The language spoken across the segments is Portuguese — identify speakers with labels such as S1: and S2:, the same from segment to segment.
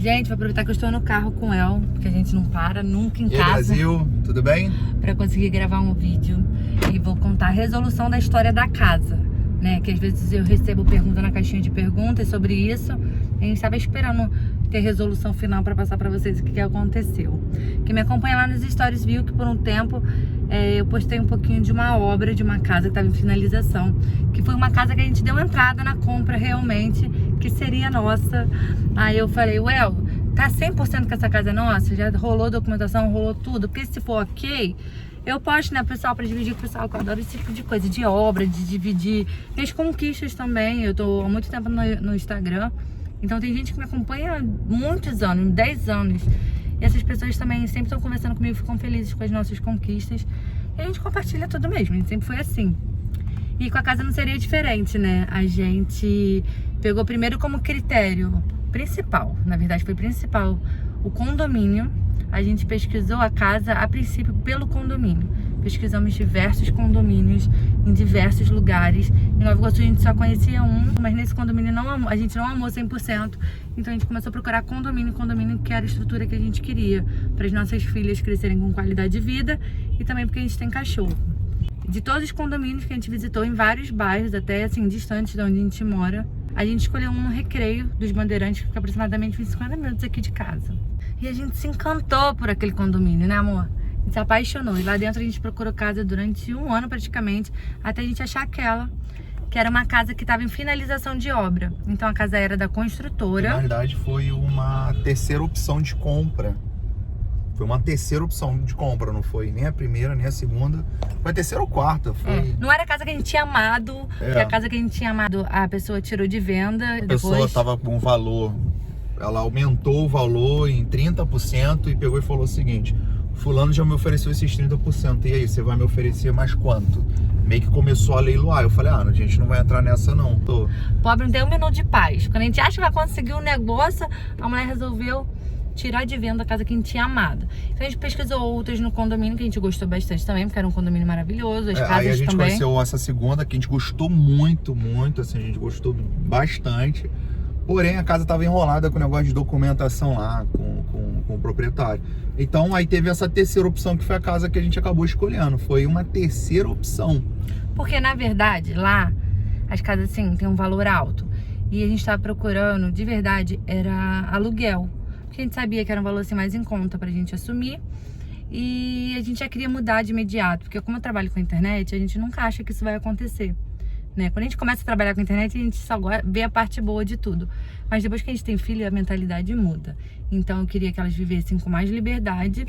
S1: Gente, vou aproveitar que eu estou no carro com o El, porque a gente não para nunca em
S2: E aí,
S1: casa.
S2: Brasil, tudo bem?
S1: Pra conseguir gravar um vídeo. E vou contar a resolução da história da casa, né? Que às vezes eu recebo pergunta na caixinha de perguntas sobre isso. A gente estava esperando ter resolução final para passar para vocês o que aconteceu. Quem me acompanha lá nos stories viu que por um tempo eu postei um pouquinho de uma obra de uma casa que estava em finalização, que foi uma casa que a gente deu entrada na compra realmente, que seria nossa. Aí eu falei, well, tá 100% que essa casa é nossa? Já rolou documentação, rolou tudo, porque se for ok, eu posto, né, pessoal, para dividir com o pessoal, que eu adoro esse tipo de coisa, de obra, de dividir minhas conquistas também. Eu tô há muito tempo no Instagram, então tem gente que me acompanha há muitos anos, 10 anos. E essas pessoas também sempre estão conversando comigo, ficam felizes com as nossas conquistas. E a gente compartilha tudo mesmo, a gente sempre foi assim. E com a casa não seria diferente, né? A gente pegou primeiro como critério principal, na verdade foi principal, o condomínio. A gente pesquisou a casa a princípio pelo condomínio. Pesquisamos diversos condomínios em diversos lugares. Em Nova Iguaçu a gente só conhecia um, mas nesse condomínio a gente não amou 100%. Então a gente começou a procurar condomínio que era a estrutura que a gente queria, para as nossas filhas crescerem com qualidade de vida e também porque a gente tem cachorro. De todos os condomínios que a gente visitou em vários bairros, até assim, distantes de onde a gente mora, a gente escolheu um no Recreio dos Bandeirantes, que fica aproximadamente 50 minutos aqui de casa. E a gente se encantou por aquele condomínio, né, amor? A gente se apaixonou. E lá dentro a gente procurou casa durante um ano praticamente, até a gente achar aquela, que era uma casa que estava em finalização de obra. Então a casa era da construtora.
S2: Na verdade foi uma terceira opção de compra. Foi uma terceira opção de compra, não foi nem a primeira, nem a segunda. Foi a terceira ou quarta. Foi...
S1: Não era a casa que a gente tinha amado, porque a casa que a gente tinha amado, a pessoa tirou de venda.
S2: A pessoa estava com um valor, ela aumentou o valor em 30% e pegou e falou o seguinte: fulano já me ofereceu esses 30%, e aí, você vai me oferecer mais quanto? Meio que começou a leiloar. Eu falei, a gente não vai entrar nessa não.
S1: Pobre não tem um minuto de paz. Quando a gente acha que vai conseguir um negócio, a mulher resolveu tirar de venda a casa que a gente tinha amado. Então a gente pesquisou outras no condomínio que a gente gostou bastante também, porque era um condomínio maravilhoso, as casas
S2: aí a gente
S1: também.
S2: Conheceu essa segunda que a gente gostou muito, assim, a gente gostou bastante. Porém, a casa estava enrolada com o negócio de documentação lá, com o proprietário. Então aí teve essa terceira opção, que foi a casa que a gente acabou escolhendo. Foi uma terceira opção.
S1: Porque na verdade lá as casas assim tem um valor alto. E a gente estava procurando, de verdade, era aluguel. Porque a gente sabia que era um valor assim mais em conta pra gente assumir. E a gente já queria mudar de imediato. Porque como eu trabalho com a internet, a gente nunca acha que isso vai acontecer, né? Quando a gente começa a trabalhar com a internet, a gente só vê a parte boa de tudo. Mas depois que a gente tem filho, a mentalidade muda. Então eu queria que elas vivessem com mais liberdade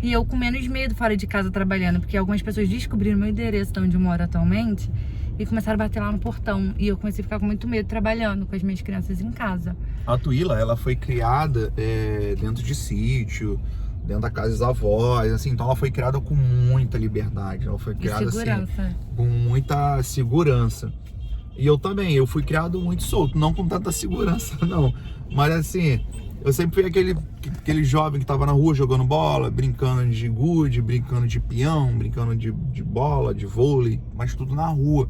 S1: e eu com menos medo fora de casa trabalhando. Porque algumas pessoas descobriram meu endereço de onde eu moro atualmente e começaram a bater lá no portão. E eu comecei a ficar com muito medo trabalhando com as minhas crianças em casa.
S2: A Tuíla, ela foi criada dentro de sítio, dentro da casa dos avós, assim, então ela foi criada com muita liberdade, ela foi criada assim, com muita segurança. E eu também, eu fui criado muito solto, não com tanta segurança não, mas assim, eu sempre fui aquele jovem que tava na rua jogando bola, brincando de gude, brincando de peão, brincando de bola, de vôlei, mas tudo na rua.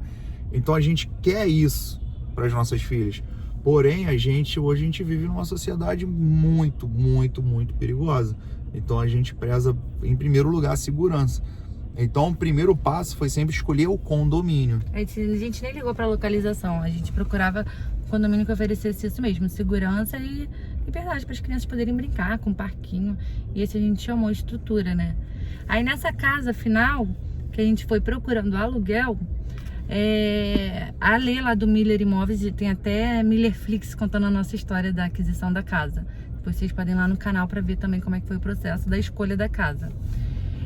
S2: Então a gente quer isso para as nossas filhas. Porém, hoje a gente vive numa sociedade muito, muito, muito perigosa. Então a gente preza, em primeiro lugar, a segurança. Então o primeiro passo foi sempre escolher o condomínio. A
S1: gente nem ligou para localização, a gente procurava um condomínio que oferecesse isso mesmo, segurança e liberdade para as crianças poderem brincar com um parquinho. E esse a gente chamou estrutura, né? Aí nessa casa final, que a gente foi procurando aluguel, a Lê lá do Miller Imóveis, tem até Millerflix contando a nossa história da aquisição da casa. Depois vocês podem ir lá no canal para ver também como é que foi o processo da escolha da casa.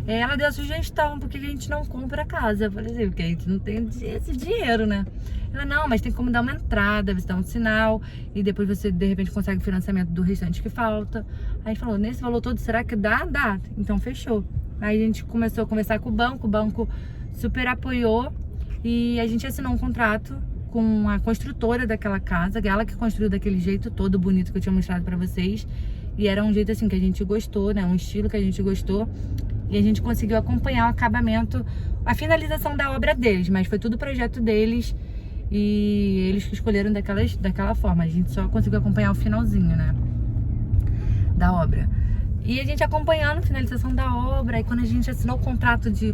S1: Ela deu a sugestão, porque a gente não compra a casa. Eu falei assim, porque a gente não tem esse dinheiro, né? Ela, não, mas tem como dar uma entrada, você dá um sinal e depois você de repente consegue o financiamento do restante que falta. Aí a gente falou, nesse valor todo, será que dá? Dá. Então fechou. Aí a gente começou a conversar com o banco super apoiou. E a gente assinou um contrato com a construtora daquela casa, ela que construiu daquele jeito todo bonito que eu tinha mostrado pra vocês. E era um jeito assim que a gente gostou, né? Um estilo que a gente gostou. E a gente conseguiu acompanhar o acabamento, a finalização da obra deles. Mas foi tudo projeto deles e eles que escolheram daquela forma. A gente só conseguiu acompanhar o finalzinho, né? da obra. E a gente acompanhando a finalização da obra. E quando a gente assinou o contrato de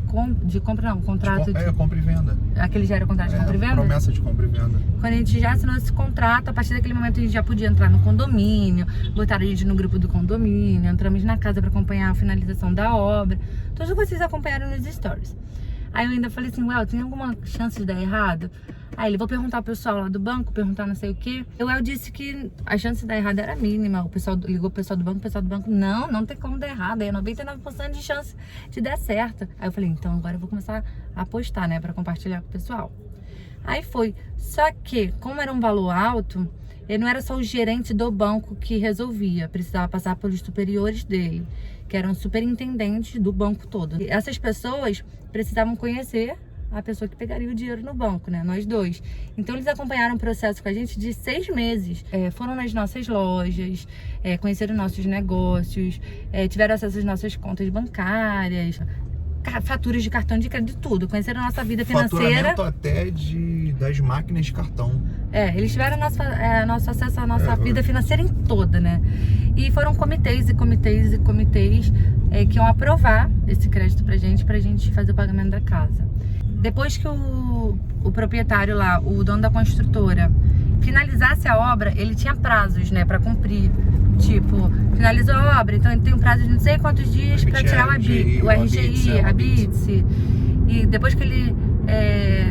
S1: compra, não, contrato de...
S2: compra e venda.
S1: Aquele já era o contrato de compra e venda?
S2: Promessa de compra e venda.
S1: Quando a gente já assinou esse contrato, a partir daquele momento a gente já podia entrar no condomínio, botaram a gente no grupo do condomínio, entramos na casa para acompanhar a finalização da obra. Todos vocês acompanharam nos stories. Aí eu ainda falei assim, Well, tem alguma chance de dar errado? Aí ele, vou perguntar ao pessoal lá do banco, perguntar não sei o quê. O El disse que a chance de dar errado era mínima. O pessoal ligou pro pessoal do banco, não tem como dar errado. Aí é 99% de chance de dar certo. Aí eu falei, então agora eu vou começar a apostar, né, pra compartilhar com o pessoal. Aí foi. Só que, como era um valor alto, ele não era só o gerente do banco que resolvia. Precisava passar pelos superiores dele, que eram superintendentes do banco todo. E essas pessoas precisavam conhecer a pessoa que pegaria o dinheiro no banco, né? Nós dois. Então eles acompanharam o processo com a gente de 6 meses. Foram nas nossas lojas, conheceram nossos negócios, tiveram acesso às nossas contas bancárias, faturas de cartão de crédito, tudo. Conheceram a nossa vida financeira.
S2: Faturamento até das máquinas de cartão.
S1: Eles tiveram nosso acesso à nossa vida financeira em toda, né? E foram comitês que iam aprovar esse crédito pra gente fazer o pagamento da casa. Depois que o proprietário lá, o dono da construtora, finalizasse a obra, ele tinha prazos, né, pra cumprir. Tipo, finalizou a obra, então ele tem um prazo de não sei quantos dias pra tirar o RGI, a BITS. E depois que ele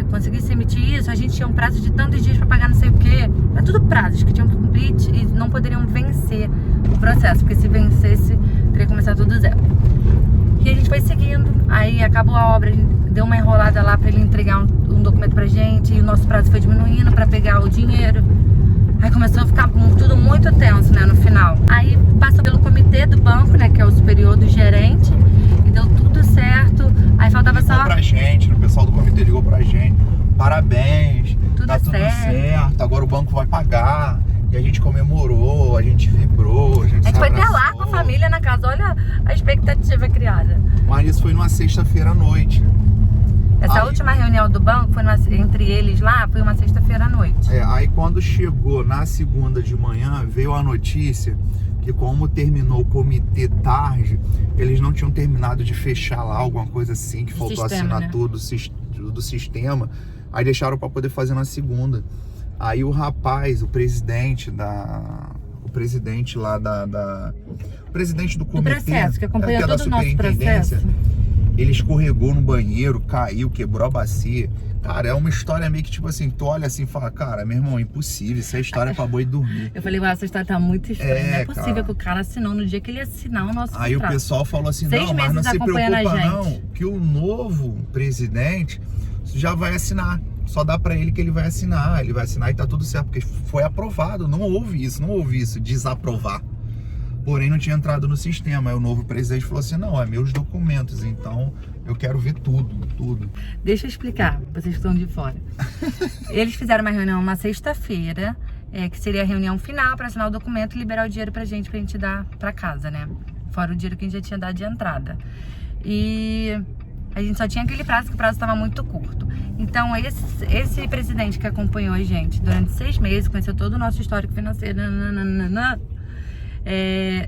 S1: conseguisse emitir isso, a gente tinha um prazo de tantos dias pra pagar não sei o quê. Era tudo prazos que tinham que cumprir e não poderiam vencer o processo, porque se vencesse, teria que começar tudo do zero. E a gente foi seguindo, aí acabou a obra, a gente deu uma enrolada lá pra ele entregar um documento pra gente, e o nosso prazo foi diminuindo pra pegar o dinheiro. Aí começou a ficar tudo muito tenso, né, no final. Aí passou pelo comitê do banco, né, que é o superior do gerente, e deu tudo certo. Aí faltava só...
S2: Ligou pra gente, o pessoal do comitê ligou pra gente. Parabéns, tá tudo certo, agora o banco vai pagar. E a gente comemorou, a gente vibrou, a gente
S1: foi até lá com a família na casa, olha a expectativa criada.
S2: Mas isso foi numa sexta-feira à noite.
S1: Essa última reunião do banco foi entre eles lá, foi uma sexta-feira à noite.
S2: Aí quando chegou na segunda de manhã, veio a notícia que como terminou o comitê tarde, eles não tinham terminado de fechar lá, alguma coisa assim, que faltou assinar, né, tudo do sistema. Aí deixaram para poder fazer na segunda. Aí o rapaz, o presidente do comitê,
S1: do processo, que acompanhou todo o nosso processo,
S2: ele escorregou no banheiro, caiu, quebrou a bacia. Cara, é uma história meio que tipo assim, tu olha assim e fala, cara, meu irmão, impossível, isso é história pra boi dormir.
S1: Eu falei, essa história tá muito estranha, não é possível que o cara assinou no dia que ele ia assinar o nosso contrato.
S2: Aí o pessoal falou assim, não, mas não se preocupa não, que o novo presidente já vai assinar. Só dá pra ele que ele vai assinar e tá tudo certo, porque foi aprovado, não houve isso, desaprovar. Porém, não tinha entrado no sistema. Aí o novo presidente falou assim, não, é meus documentos, então eu quero ver tudo.
S1: Deixa eu explicar, vocês estão de fora. Eles fizeram uma reunião uma sexta-feira, que seria a reunião final para assinar o documento e liberar o dinheiro pra gente dar pra casa, né? Fora o dinheiro que a gente já tinha dado de entrada. E a gente só tinha aquele prazo, que o prazo estava muito curto. Então, esse presidente que acompanhou a gente durante 6 meses, conheceu todo o nosso histórico financeiro,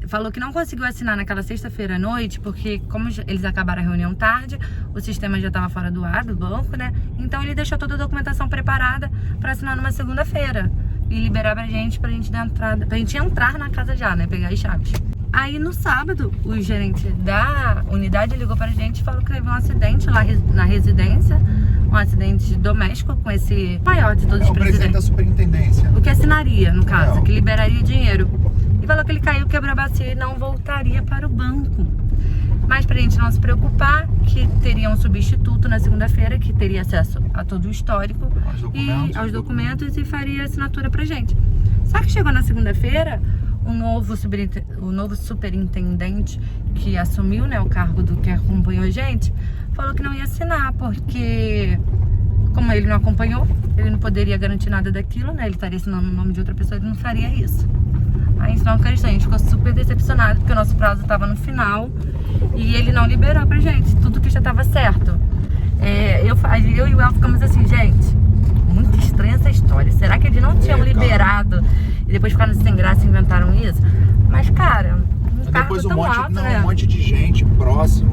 S1: falou que não conseguiu assinar naquela sexta-feira à noite, porque como eles acabaram a reunião tarde, o sistema já estava fora do ar do banco, né? Então ele deixou toda a documentação preparada para assinar numa segunda-feira e liberar pra gente dar entrada, pra gente entrar na casa já, né? Pegar as chaves. Aí no sábado, o gerente da unidade ligou pra gente e falou que teve um acidente lá na residência, um acidente doméstico com esse maior de todos os presidentes.
S2: O presidente da superintendência.
S1: O que assinaria, no caso, que liberaria dinheiro. E falou que ele caiu, quebrou a bacia e não voltaria para o banco. Mas pra gente não se preocupar, que teria um substituto na segunda-feira, que teria acesso a todo o histórico aos documentos e faria assinatura pra gente. Só que chegou na segunda-feira, o novo superintendente que assumiu, né, o cargo do que acompanhou a gente, falou que não ia assinar, porque como ele não acompanhou, ele não poderia garantir nada daquilo, né? Ele estaria assinando no nome de outra pessoa, ele não faria isso. Aí a gente não acreditou, a gente ficou super decepcionado, porque o nosso prazo estava no final e ele não liberou pra gente tudo que já estava certo. Eu e o El ficamos assim, gente, muito estranha essa história. Será que eles não tinham liberado e depois ficaram sem graça e inventaram isso? Mas, cara,
S2: depois
S1: um
S2: monte de gente próximo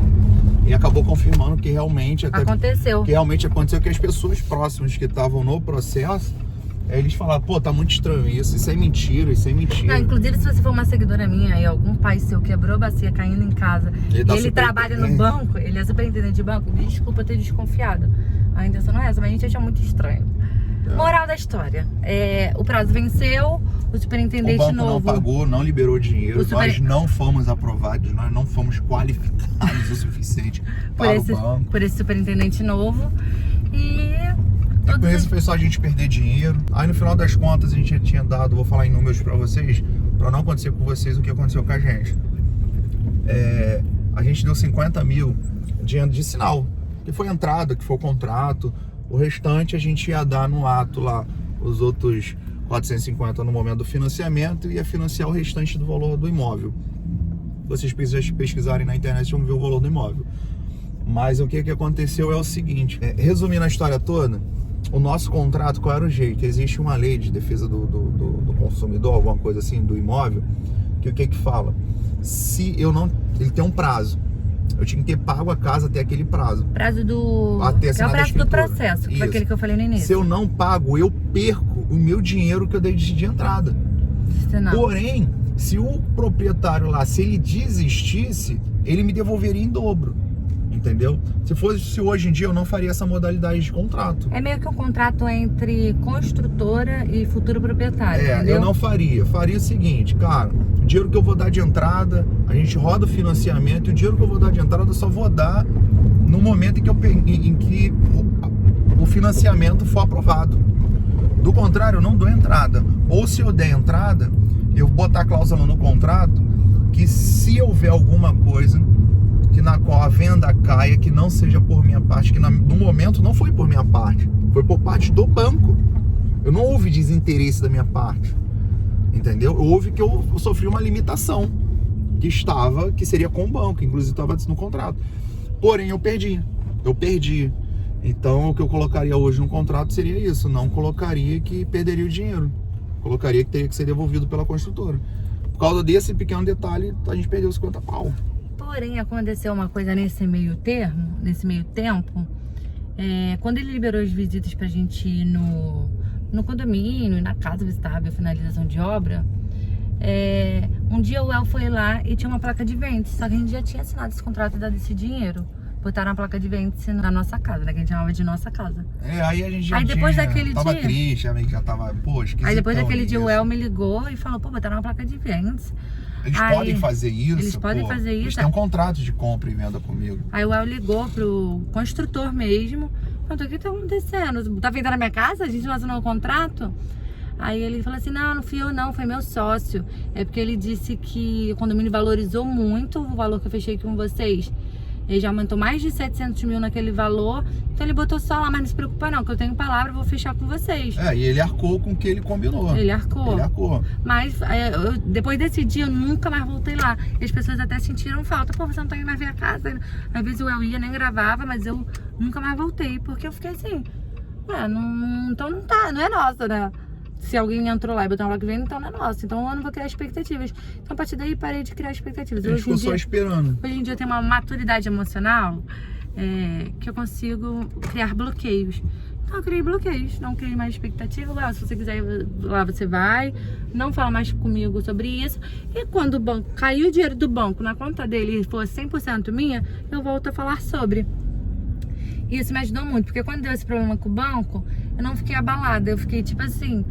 S2: e acabou confirmando que realmente
S1: aconteceu.
S2: Que realmente aconteceu, que as pessoas próximas que estavam no processo, eles falaram, pô, tá muito estranho isso é mentira, isso é mentira.
S1: Não, inclusive, se você for uma seguidora minha e algum pai seu quebrou a bacia caindo em casa e ele trabalha no banco, ele é superintendente de banco, desculpa ter desconfiado. A intenção não é essa, mas a gente acha muito estranho. Moral da história, o prazo venceu, o superintendente
S2: novo... O banco não pagou, não liberou dinheiro, nós não fomos aprovados, nós não fomos qualificados o suficiente para o banco.
S1: Por esse superintendente novo. E
S2: com isso foi só a gente perder dinheiro. Aí no final das contas a gente já tinha dado, vou falar em números pra vocês, pra não acontecer com vocês o que aconteceu com a gente. A gente deu 50 mil de sinal, que foi entrada, que foi o contrato. O restante a gente ia dar no ato lá, os outros 450 no momento do financiamento, e ia financiar o restante do valor do imóvel. Vocês pesquisarem na internet vão ver o valor do imóvel. Mas o que aconteceu é o seguinte, resumindo a história toda, o nosso contrato, qual era o jeito? Existe uma lei de defesa do consumidor, alguma coisa assim, do imóvel, que o que fala? Se eu não... Ele tem um prazo. Eu tinha que ter pago a casa até aquele prazo.
S1: Prazo do...
S2: Até
S1: é o prazo do processo, que foi aquele que eu falei no início.
S2: Se eu não pago, eu perco o meu dinheiro que eu dei de entrada. Porém, se o proprietário lá, se ele desistisse, ele me devolveria em dobro. Entendeu? Se hoje em dia eu não faria essa modalidade de contrato.
S1: É meio que um contrato entre construtora e futuro proprietário, entendeu?
S2: Eu não faria. Faria o seguinte, cara, o dinheiro que eu vou dar de entrada, a gente roda o financiamento, e o dinheiro que eu vou dar de entrada eu só vou dar no momento em que o financiamento for aprovado. Do contrário, eu não dou entrada. Ou se eu der entrada, eu vou botar a cláusula no contrato que se houver alguma coisa que na qual a venda caia, que não seja por minha parte, que no momento não foi por minha parte, foi por parte do banco. Eu não houve desinteresse da minha parte, entendeu? Houve que eu sofri uma limitação que seria com o banco, inclusive estava no contrato. Porém, eu perdi. Então, o que eu colocaria hoje no contrato seria isso, não colocaria que perderia o dinheiro, colocaria que teria que ser devolvido pela construtora. Por causa desse pequeno detalhe, a gente perdeu 50 pau.
S1: Porém, aconteceu uma coisa nesse meio tempo, quando ele liberou as visitas pra gente ir no condomínio, na casa visitar a finalização de obra, um dia o El foi lá e tinha uma placa de vende, só que a gente já tinha assinado esse contrato e dado esse dinheiro. Botaram a placa de vende na nossa casa, né? Que a gente chamava de nossa casa.
S2: Aí a gente já
S1: tava
S2: triste, já tava, pô, esquisitão.
S1: Aí depois daquele dia o El me ligou e falou, pô, botaram uma placa de vende.
S2: Eles podem fazer isso?
S1: Eles podem fazer isso.
S2: Eles têm um contrato de compra e venda comigo.
S1: Aí o El ligou pro construtor mesmo. Perguntou, o que tá acontecendo? Tá vendendo a minha casa? A gente não assinou o contrato? Aí ele falou assim, não fui eu não, foi meu sócio. É porque ele disse que o condomínio valorizou muito o valor que eu fechei com vocês. Ele já aumentou mais de 700 mil naquele valor. Então ele botou só lá, mas não se preocupa não, que eu tenho palavra, eu vou fechar com vocês.
S2: E ele arcou com o que ele combinou.
S1: Ele arcou. Mas depois desse dia eu nunca mais voltei lá. E as pessoas até sentiram falta. Pô, você não tá indo mais ver a casa. Às vezes eu ia, nem gravava, mas eu nunca mais voltei. Porque eu fiquei assim, então não é nossa, né? Se alguém entrou lá e botou uma placa de venda, então não é nossa. Então eu não vou criar expectativas. Então a partir daí parei de criar expectativas.
S2: A gente ficou só esperando.
S1: Hoje em dia eu tenho uma maturidade emocional que eu consigo criar bloqueios. Então eu criei bloqueios, não criei mais expectativa. Se você quiser ir lá, você vai. Não fala mais comigo sobre isso. E quando o banco caiu o dinheiro do banco na conta dele e for 100% minha, eu volto a falar sobre. Isso me ajudou muito, porque quando deu esse problema com o banco, eu não fiquei abalada. Eu fiquei tipo assim...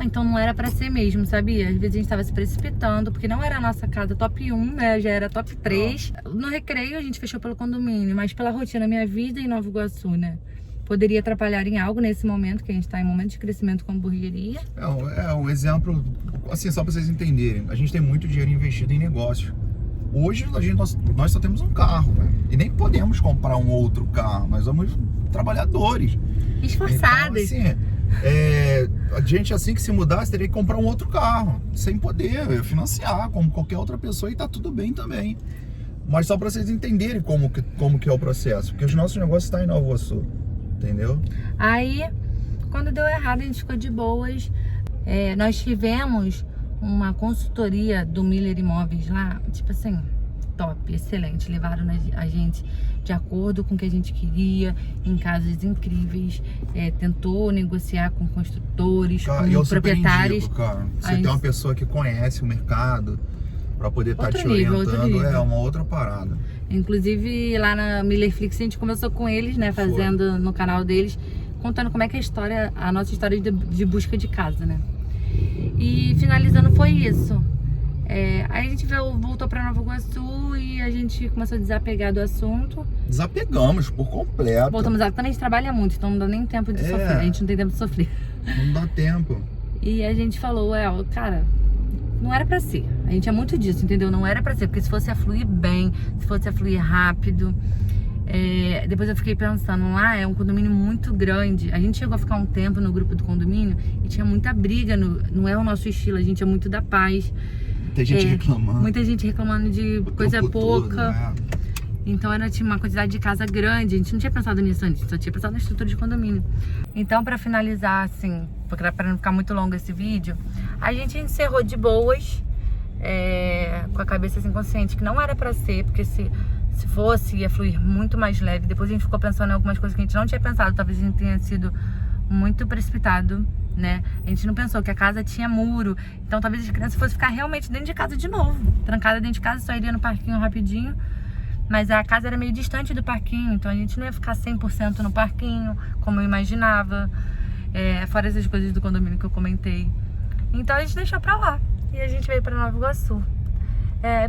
S1: então não era pra ser mesmo, sabia? Às vezes a gente tava se precipitando, porque não era a nossa casa top 1, né? Já era top 3. No Recreio a gente fechou pelo condomínio, mas pela rotina, minha vida em Nova Iguaçu, né? Poderia atrapalhar em algo nesse momento, que a gente tá em momento de crescimento com hamburgueria.
S2: Um exemplo, assim, só pra vocês entenderem. A gente tem muito dinheiro investido em negócios. Hoje nós só temos um carro, velho. E nem podemos comprar um outro carro. Nós somos trabalhadores.
S1: Esforçados.
S2: Então, assim... a gente assim que se mudasse teria que comprar um outro carro sem poder financiar como qualquer outra pessoa, e tá tudo bem também, mas só para vocês entenderem como que é o processo, porque os nossos negócios estão em Nova Iguaçu, entendeu?
S1: Aí quando deu errado a gente ficou de boas. Nós tivemos uma consultoria do Miller Imóveis lá, tipo assim, top, excelente. Levaram a gente de acordo com o que a gente queria, em casas incríveis, tentou negociar com construtores,
S2: cara,
S1: com proprietários.
S2: Indico, cara. Você tem uma pessoa que conhece o mercado para poder estar te orientando, é uma outra parada.
S1: Inclusive lá na Millerflix a gente conversou com eles, né, fazendo no canal deles, contando como é que é a nossa história de busca de casa, né. E finalizando foi isso. Aí a gente voltou pra Nova Iguaçu e a gente começou a desapegar do assunto.
S2: Desapegamos por completo.
S1: Voltamos a... Quando a gente trabalha muito, então não dá nem tempo de sofrer. A gente não tem tempo de sofrer.
S2: Não dá tempo.
S1: E a gente falou, cara, não era pra ser. A gente é muito disso, entendeu? Não era pra ser, porque se fosse a fluir bem, se fosse a fluir rápido. Depois eu fiquei pensando, lá é um condomínio muito grande. A gente chegou a ficar um tempo no grupo do condomínio e tinha muita briga, não é o nosso estilo, a gente é muito da paz.
S2: Muita gente reclamando.
S1: Muita gente reclamando de coisa pouca.
S2: Todo,
S1: Então tinha uma quantidade de casa grande. A gente não tinha pensado nisso antes, só tinha pensado na estrutura de condomínio. Então, pra finalizar, assim, porque para não ficar muito longo esse vídeo, a gente encerrou de boas, com a cabeça assim, consciente que não era pra ser, porque se fosse, ia fluir muito mais leve. Depois a gente ficou pensando em algumas coisas que a gente não tinha pensado. Talvez a gente tenha sido muito precipitado, né? A gente não pensou que a casa tinha muro. Então talvez as crianças fossem ficar realmente dentro de casa de novo. Trancada dentro de casa, só iria no parquinho rapidinho. Mas a casa era meio distante do parquinho, então a gente não ia ficar 100% no parquinho, como eu imaginava. Fora essas coisas do condomínio que eu comentei. Então a gente deixou pra lá. E a gente veio pra Nova Iguaçu.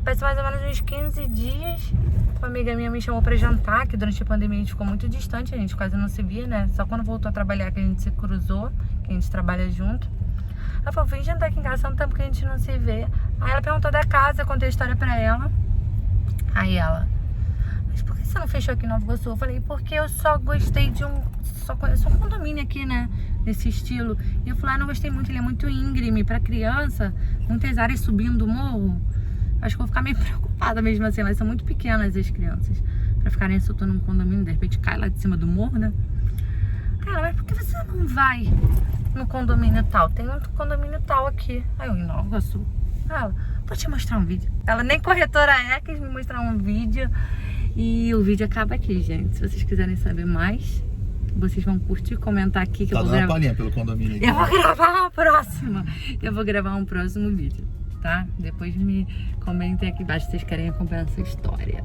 S1: Passou mais ou menos uns 15 dias. Uma amiga minha me chamou pra jantar, que durante a pandemia a gente ficou muito distante, a gente quase não se via, né? Só quando voltou a trabalhar que a gente se cruzou, que a gente trabalha junto. Ela falou, vem jantar aqui em casa, há um tempo que a gente não se vê. Aí ela perguntou da casa, eu contei a história pra ela. Aí ela, mas por que você não fechou aqui em Nova Iguaçu? Eu falei, porque eu só gostei só conheço um condomínio aqui, né? Nesse estilo. E eu falei, não gostei muito, ele é muito íngreme pra criança, muitas áreas subindo o morro. Acho que eu vou ficar meio preocupada mesmo assim, elas são muito pequenas as crianças, pra ficarem soltando um condomínio, de repente cai lá de cima do morro, né? Cara, mas por que você não vai no condomínio tal? Tem um condomínio tal aqui. Aí eu, em Nova Iguaçu. Ela, vou te mostrar um vídeo. Ela nem corretora quis me mostrar um vídeo. E o vídeo acaba aqui, gente. Se vocês quiserem saber mais, vocês vão curtir e comentar aqui que eu vou gravar.
S2: Palhinha pelo condomínio aqui.
S1: Eu vou gravar uma próxima. Eu vou gravar um próximo vídeo, tá? Depois me comentem aqui embaixo se vocês querem acompanhar essa história.